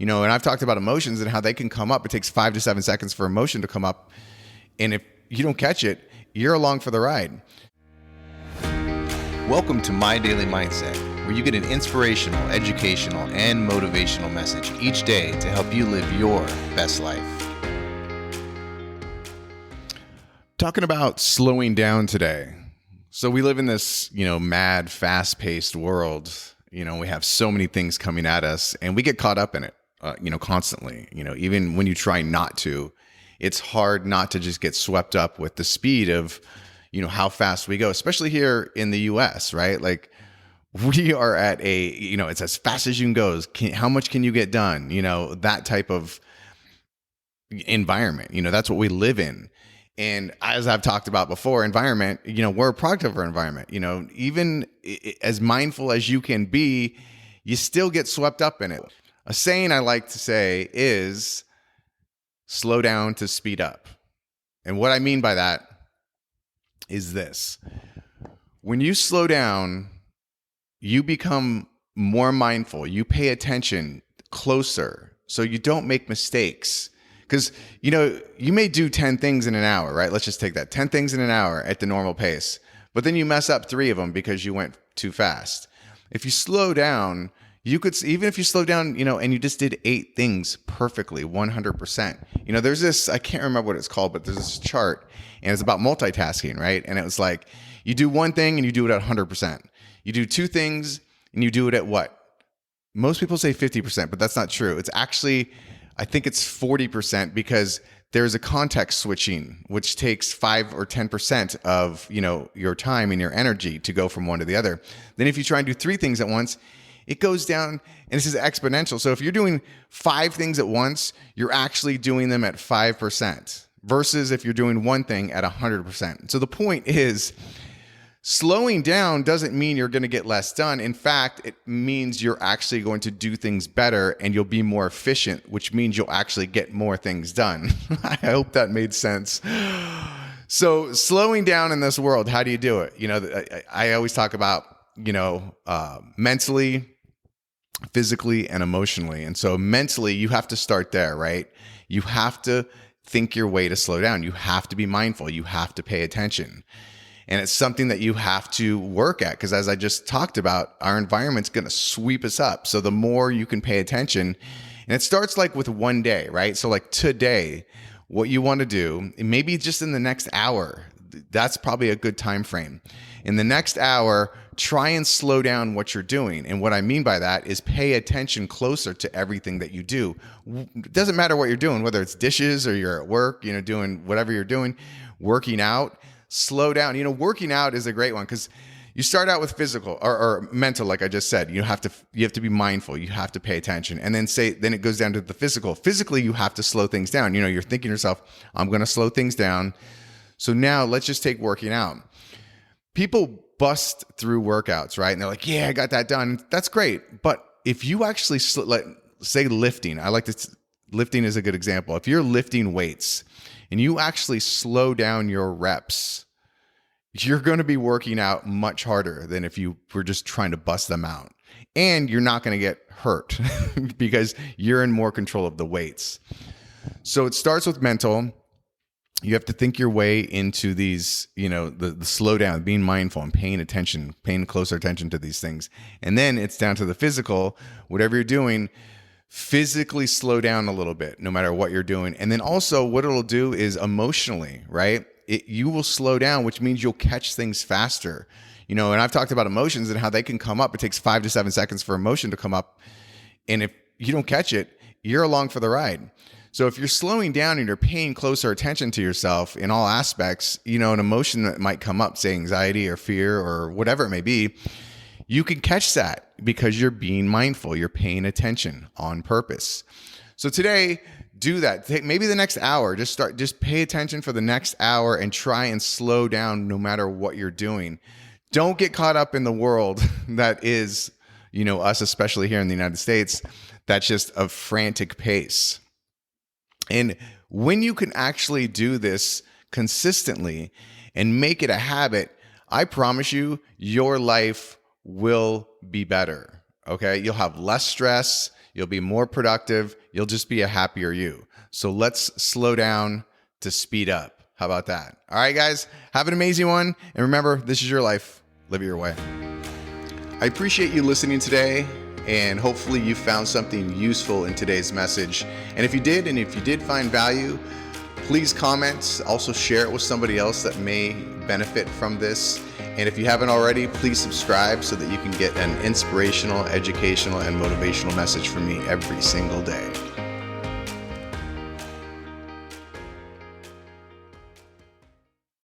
And I've talked about emotions and how they can come up. It takes 5 to 7 seconds for emotion to come up. And if you don't catch it, you're along for the ride. Welcome to My Daily Mindset, where you get an inspirational, educational, and motivational message each day to help you live your best life. Talking about slowing down today. So we live in this, mad, fast-paced world. We have so many things coming at us and we get caught up in it, constantly. Even when you try not to, it's hard not to just get swept up with the speed of, how fast we go, especially here in the US, right? Like we are at it's as fast as you can go. How much can you get done? That type of environment, that's what we live in. And as I've talked about before, environment, we're a product of our environment. Even as mindful as you can be, you still get swept up in it. A saying I like to say is slow down to speed up. And what I mean by that is this. When you slow down, you become more mindful. You pay attention closer so you don't make mistakes. Because, you may do 10 things in an hour, right? Let's just take that 10 things in an hour at the normal pace, but then you mess up 3 of them because you went too fast. If you slow down, even if you slow down, and you just did 8 things perfectly, 100%. There's this, I can't remember what it's called, but there's this chart and it's about multitasking, right? And it was like, you do one thing and you do it at 100%. You do 2 things and you do it at what? Most people say 50%, but that's not true. It's actually, I think it's 40% because there's a context switching, which takes 5 or 10% of, your time and your energy to go from one to the other. Then if you try and do 3 things at once, it goes down, and this is exponential. So if you're doing 5 things at once, you're actually doing them at 5% versus if you're doing one thing at 100%. So the point is, slowing down doesn't mean you're going to get less done. In fact, it means you're actually going to do things better and you'll be more efficient, which means you'll actually get more things done. I hope that made sense. So slowing down in this world, how do you do it? I always talk about, mentally, physically, and emotionally. And so mentally, you have to start there, right? You have to think your way to slow down. You have to be mindful. You have to pay attention. And it's something that you have to work at because as I just talked about, our environment's going to sweep us up. So the more you can pay attention, and it starts like with one day, right? So like today, what you want to do, maybe just in the next hour, that's probably a good time frame. In the next hour, try and slow down what you're doing. And what I mean by that is pay attention closer to everything that you do. It doesn't matter what you're doing, whether it's dishes or you're at work, doing whatever you're doing, working out. Slow down. Working out is a great one because you start out with physical or mental, like I just said. You have to be mindful. You have to pay attention, and then it goes down to the physical. Physically, you have to slow things down. You're thinking to yourself, "I'm going to slow things down." So now let's just take working out. People bust through workouts, right? And they're like, "Yeah, I got that done." That's great, but if you actually say lifting, lifting is a good example. If you're lifting weights and you actually slow down your reps, you're going to be working out much harder than if you were just trying to bust them out. And you're not going to get hurt because you're in more control of the weights. So it starts with mental. You have to think your way into these, the slow down, being mindful and paying closer attention to these things. And then it's down to the physical, whatever you're doing, physically slow down a little bit, no matter what you're doing. And then also what it'll do is emotionally, right? You will slow down, which means you'll catch things faster. And I've talked about emotions and how they can come up. It takes 5 to 7 seconds for emotion to come up. And if you don't catch it, you're along for the ride. So if you're slowing down and you're paying closer attention to yourself in all aspects, an emotion that might come up, say anxiety or fear or whatever it may be, you can catch that because you're being mindful. You're paying attention on purpose. So today, do that. Take maybe the next hour. Just pay attention for the next hour and try and slow down no matter what you're doing. Don't get caught up in the world that is, us, especially here in the United States, that's just a frantic pace. And when you can actually do this consistently and make it a habit, I promise you, your life will be better. Okay. You'll have less stress. You'll be more productive. You'll just be a happier you. So let's slow down to speed up. How about that? All right, guys, have an amazing one. And remember, this is your life. Live it your way. I appreciate you listening today, and hopefully you found something useful in today's message. And if you did find value, please comment. Also share it with somebody else that may benefit from this. And if you haven't already, please subscribe so that you can get an inspirational, educational, and motivational message from me every single day.